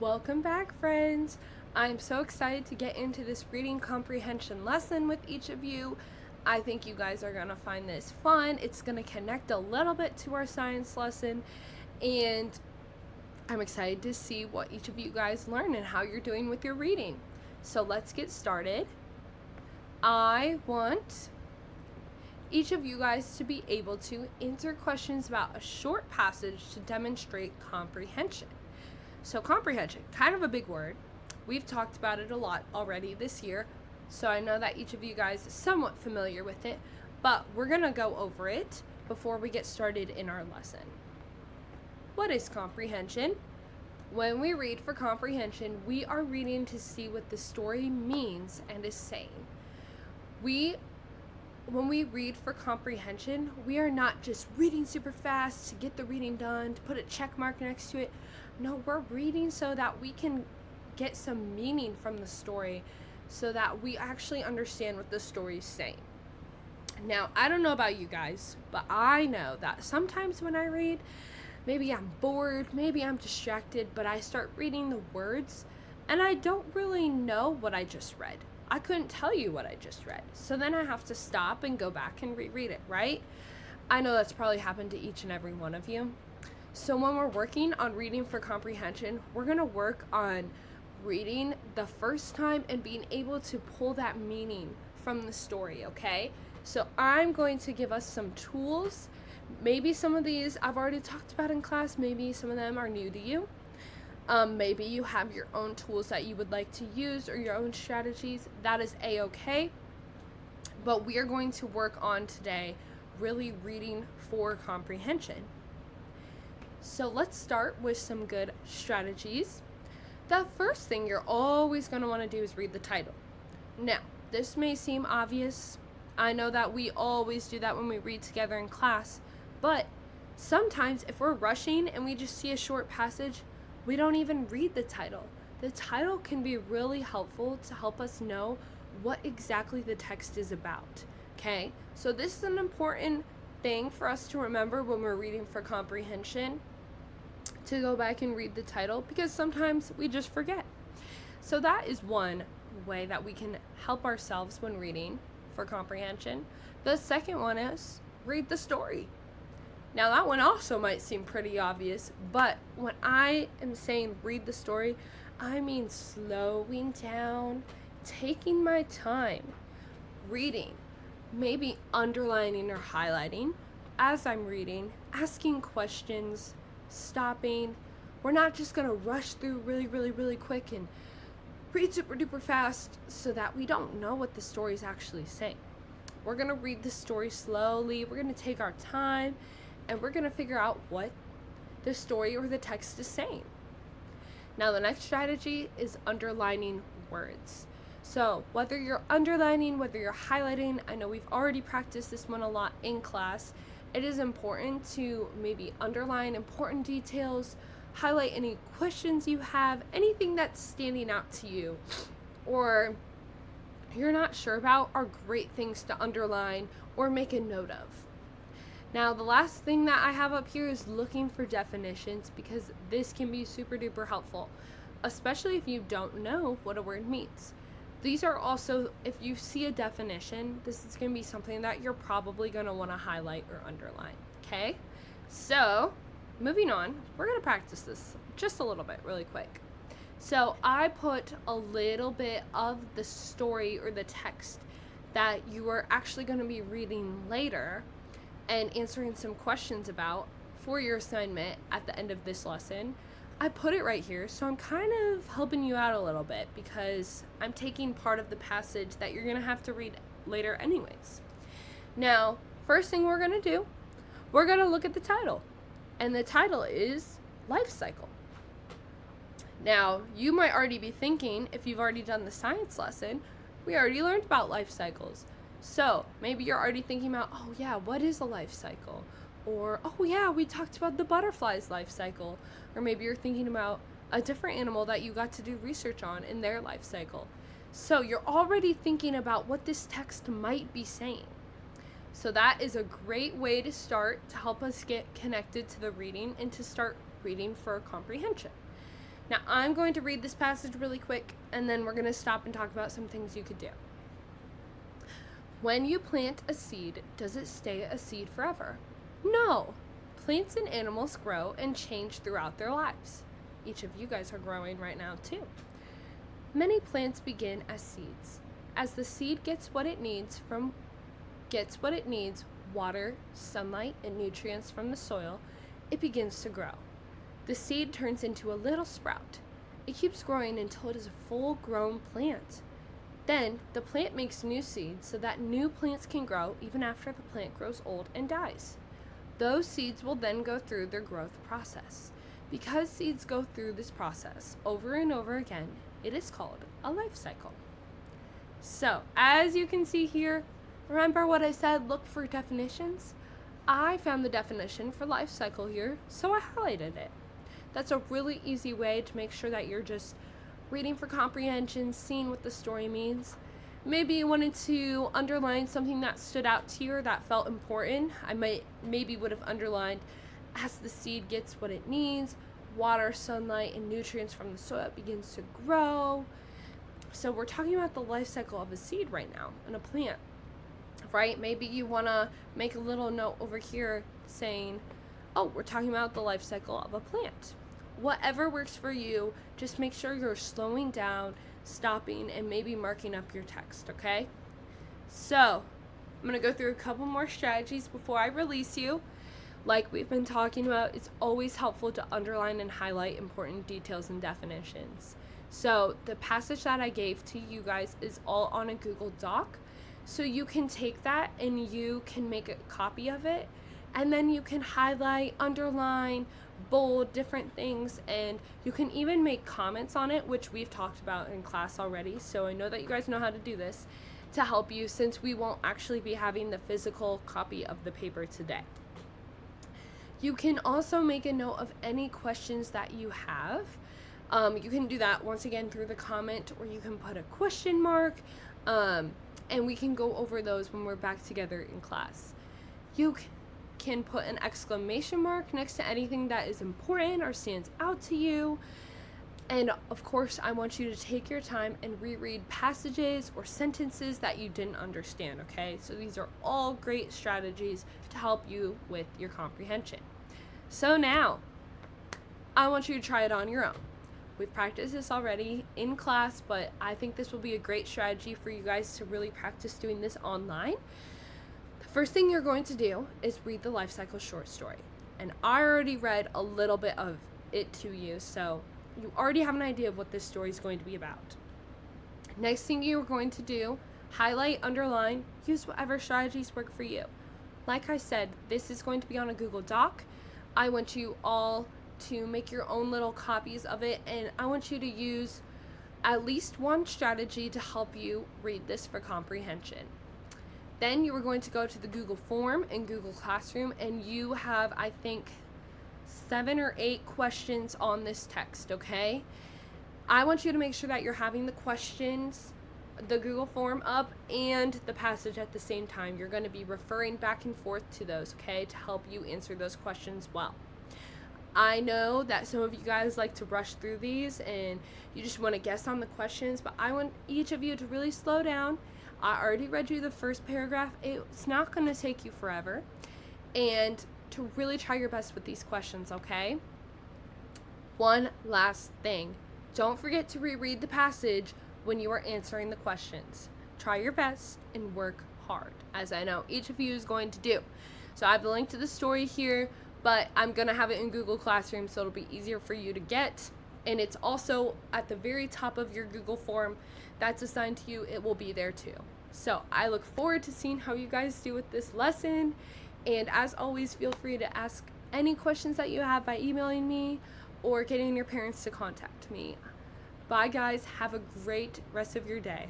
Welcome back, friends. I'm so excited to get into this reading comprehension lesson with each of you. I think you guys are going to find this fun. It's going to connect a little bit to our science lesson, and I'm excited to see what each of you guys learn and how you're doing with your reading. So let's get started. I want each of you guys to be able to answer questions about a short passage to demonstrate comprehension. So comprehension, kind of a big word. We've talked about it a lot already this year, so I know that each of you guys is somewhat familiar with it, but we're going to go over it before we get started in our lesson. What is comprehension? When we read for comprehension, we are reading to see what the story means and is saying. When we read for comprehension, we are not just reading super fast to get the reading done, to put a check mark next to it. No, we're reading so that we can get some meaning from the story, so that we actually understand what the story is saying. Now, I don't know about you guys, but I know that sometimes when I read, maybe I'm bored, maybe I'm distracted, but I start reading the words and I don't really know what I just read. I couldn't tell you what I just read. So then I have to stop and go back and reread it, right? I know that's probably happened to each and every one of you. So when we're working on reading for comprehension, we're going to work on reading the first time and being able to pull that meaning from the story, okay? So I'm going to give us some tools. Maybe some of these I've already talked about in class. Maybe some of them are new to you. Maybe you have your own tools that you would like to use or your own strategies. That is a-okay. But we are going to work on today really reading for comprehension. So let's start with some good strategies. The first thing you're always going to want to do is read the title. Now, this may seem obvious. I know that we always do that when we read together in class, but sometimes if we're rushing and we just see a short passage, we don't even read the title. The title can be really helpful to help us know what exactly the text is about, okay? So this is an important thing for us to remember when we're reading for comprehension, to go back and read the title, because sometimes we just forget. So that is one way that we can help ourselves when reading for comprehension. The second one is read the story. Now that one also might seem pretty obvious, but when I am saying read the story, I mean slowing down, taking my time, reading, maybe underlining or highlighting as I'm reading, asking questions, stopping. We're not just going to rush through really quick and read super duper fast so that we don't know what the story is actually saying. We're going to read the story slowly. We're going to take our time and we're going to figure out what the story or the text is saying. Now, the next strategy is underlining words. So whether you're underlining, whether you're highlighting, I know we've already practiced this one a lot in class. It is important to maybe underline important details, highlight any questions you have, anything that's standing out to you or you're not sure about are great things to underline or make a note of. Now, the last thing that I have up here is looking for definitions, because this can be super duper helpful, especially if you don't know what a word means. These are also, if you see a definition, this is going to be something that you're probably going to want to highlight or underline, okay? So, moving on, we're going to practice this just a little bit really quick. So, I put a little bit of the story or the text that you are actually going to be reading later and answering some questions about for your assignment at the end of this lesson. I put it right here, so I'm kind of helping you out a little bit because I'm taking part of the passage that you're going to have to read later anyways. Now, first thing we're going to do, we're going to look at the title. And the title is Life Cycle. Now, you might already be thinking, if you've already done the science lesson, we already learned about life cycles. So maybe you're already thinking about, oh yeah, what is a life cycle? Or, oh yeah, we talked about the butterfly's life cycle. Or maybe you're thinking about a different animal that you got to do research on in their life cycle. So you're already thinking about what this text might be saying. So that is a great way to start to help us get connected to the reading and to start reading for comprehension. Now I'm going to read this passage really quick, and then we're going to stop and talk about some things you could do. When you plant a seed, does it stay a seed forever? No. Plants and animals grow and change throughout their lives. Each of you guys are growing right now too. Many plants begin as seeds. As the seed gets what it needs, water, sunlight, and nutrients from the soil, it begins to grow. The seed turns into a little sprout. It keeps growing until it is a full-grown plant. Then, the plant makes new seeds so that new plants can grow even after the plant grows old and dies. Those seeds will then go through their growth process. Because seeds go through this process over and over again, it is called a life cycle. So, as you can see here, remember what I said, look for definitions? I found the definition for life cycle here, so I highlighted it. That's a really easy way to make sure that you're just reading for comprehension, seeing what the story means. Maybe you wanted to underline something that stood out to you or that felt important. I maybe would have underlined, as the seed gets what it needs, water, sunlight, and nutrients from the soil, it begins to grow. So we're talking about the life cycle of a seed right now in a plant, right? Maybe you want to make a little note over here saying, oh, we're talking about the life cycle of a plant. Whatever works for you, just make sure you're slowing down, stopping, and maybe marking up your text, okay? So I'm going to go through a couple more strategies before I release you. Like we've been talking about, it's always helpful to underline and highlight important details and definitions. So the passage that I gave to you guys is all on a Google Doc. So you can take that and you can make a copy of it, and then you can highlight, underline, bold different things, and you can even make comments on it, which we've talked about in class already. So I know that you guys know how to do this to help you, since we won't actually be having the physical copy of the paper today. You can also make a note of any questions that you have. You can do that once again through the comment, or you can put a question mark, and we can go over those when we're back together in class. You can put an exclamation mark next to anything that is important or stands out to you. And of course, I want you to take your time and reread passages or sentences that you didn't understand, okay? So these are all great strategies to help you with your comprehension. So now, I want you to try it on your own. We've practiced this already in class, but I think this will be a great strategy for you guys to really practice doing this online. The first thing you're going to do is read the life cycle short story. And I already read a little bit of it to you, so you already have an idea of what this story is going to be about. Next thing you're going to do, highlight, underline, use whatever strategies work for you. Like I said, this is going to be on a Google Doc. I want you all to make your own little copies of it, and I want you to use at least one strategy to help you read this for comprehension. Then you are going to go to the Google form in Google Classroom, and you have, I think, 7 or 8 questions on this text, okay? I want you to make sure that you're having the questions, the Google form up, and the passage at the same time. You're going to be referring back and forth to those, okay, to help you answer those questions well. I know that some of you guys like to rush through these and you just want to guess on the questions, but I want each of you to really slow down. I already read you the first paragraph. It's not going to take you forever, and to really try your best with these questions, okay? One last thing. Don't forget to reread the passage when you are answering the questions. Try your best and work hard, as I know each of you is going to do. So I have the link to the story here, but I'm going to have it in Google Classroom so it'll be easier for you to get. And it's also at the very top of your Google form that's assigned to you. It will be there too. So I look forward to seeing how you guys do with this lesson. And as always, feel free to ask any questions that you have by emailing me or getting your parents to contact me. Bye guys, have a great rest of your day.